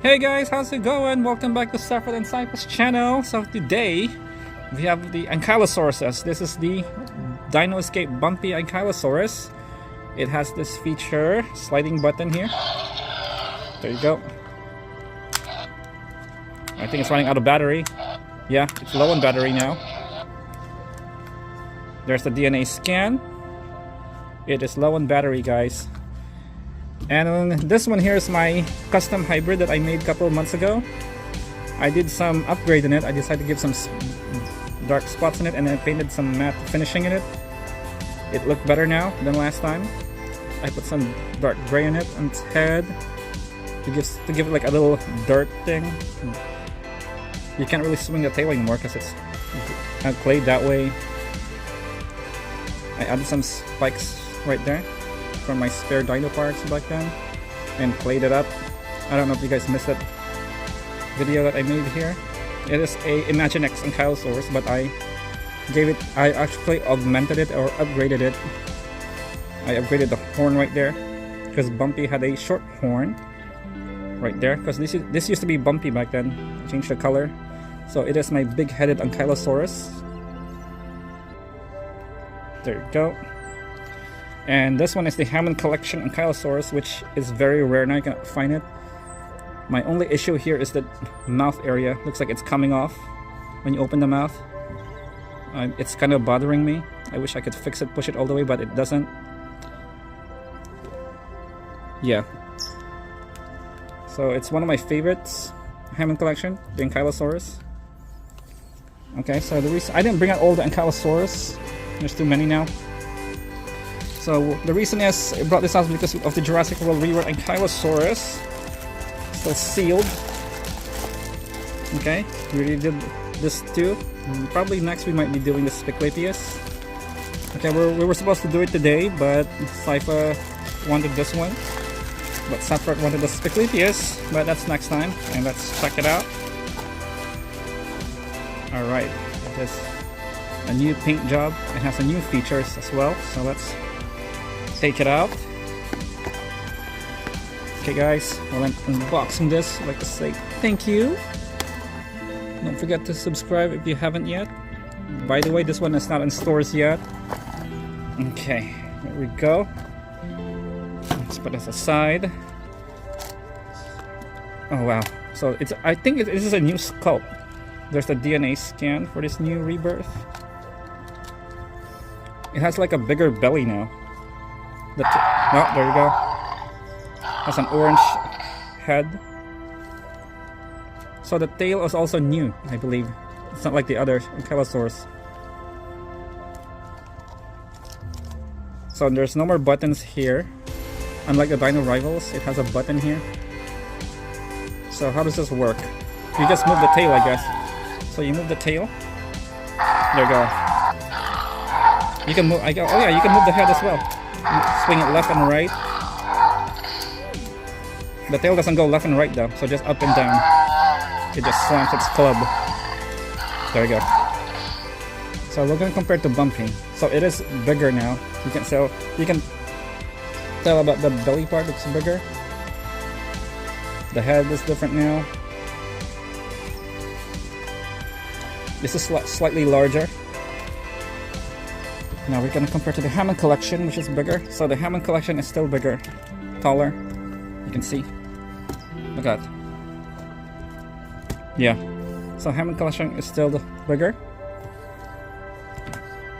Hey guys, how's it going? Welcome back to Saffron and Cypress channel. So today we have the Ankylosaurus. This is the Dino Escape Bumpy Ankylosaurus. It has this feature sliding button here. There you go. I think it's running out of battery. Yeah, it's low on battery now. There's the DNA scan. It is low on battery, guys. And this one here is my custom hybrid that I made a couple of months ago. I did some upgrade in it. I decided to give some dark spots in it, and then I painted some matte finishing in it. It looked better now than last time. I put some dark gray in it on its head to give it like a little dirt thing. You can't really swing the tail anymore because it's clayed that way. I added some spikes right there from my spare dino parts back then and played it up. I don't know if you guys missed that video that I made here. It is a Imaginext Ankylosaurus, but I actually augmented it or upgraded it. I upgraded the horn right there because Bumpy had a short horn right there, because this used to be Bumpy back then. I changed the color, so it is my big-headed Ankylosaurus. There you go. And this one is the Hammond Collection Ankylosaurus, which is very rare now. You cannot find it. My only issue here is the mouth area. Looks like it's coming off when you open the mouth. It's kind of bothering me. I wish I could fix it, push it all the way, but it doesn't. Yeah. So it's one of my favorites, Hammond Collection, the Ankylosaurus. Okay, so the reason I didn't bring out all the Ankylosaurus, there's too many now. So the reason is I brought this out because of the Jurassic World Rebirth Ankylosaurus. Still sealed. Okay, we already did this too. Probably next we might be doing the Spiclatius. Okay, we were supposed to do it today, but Sypha wanted this one. But Saffron wanted the Spiclatius, but that's next time. And let's check it out. Alright, it is a new paint job. It has some new features as well, so let's take it out. Okay guys, while I'm unboxing this, I'd like to say thank you. Don't forget to subscribe if you haven't yet. By the way, this one is not in stores yet. Okay, there we go. Let's put this aside. Oh wow, so I think this is a new sculpt. There's the DNA scan for this new Rebirth. It has like a bigger belly now. Oh, there you go. Has an orange head. So the tail is also new, I believe. It's not like the other Ankylosaurus. So there's no more buttons here. Unlike the Dino Rivals, it has a button here. So how does this work? You just move the tail, I guess. So you move the tail. There you go. You can move. Oh yeah, you can move the head as well. Swing it left and right. The tail doesn't go left and right though, so just up and down. It just slams its club. There we go. So we're going to compare it to Bumpy. So it is bigger now. You can tell about the belly part, it's bigger. The head is different now. This is slightly larger. Now we're going to compare to the Hammond Collection, which is bigger. So the Hammond Collection is still bigger, taller. You can see. Look at that. Yeah. So Hammond Collection is still bigger.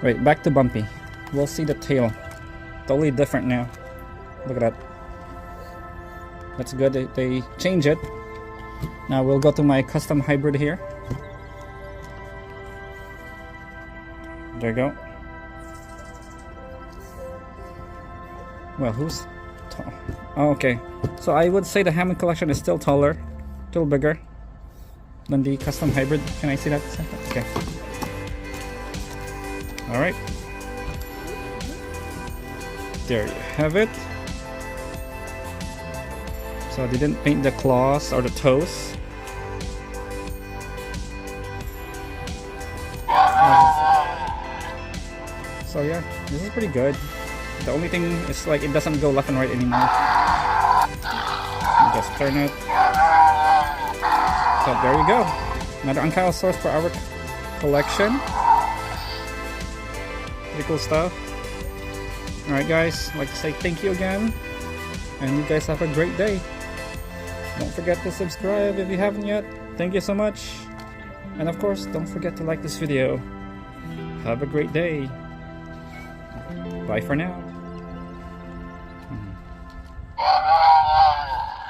Wait, back to Bumpy. We'll see the tail. Totally different now. Look at that. That's good. They change it. Now we'll go to my custom hybrid here. There you go. Well, who's tall? Oh, okay. So I would say the Hammond Collection is still taller, still bigger than the custom hybrid. Can I see that? Okay. Alright. There you have it. So they didn't paint the claws or the toes. So yeah, this is pretty good. The only thing is like it doesn't go left and right anymore. Just turn it. So there you go. Another Ankylosaurus for our collection. Pretty cool stuff. Alright guys, I'd like to say thank you again. And you guys have a great day. Don't forget to subscribe if you haven't yet. Thank you so much. And of course, don't forget to like this video. Have a great day. Bye for now.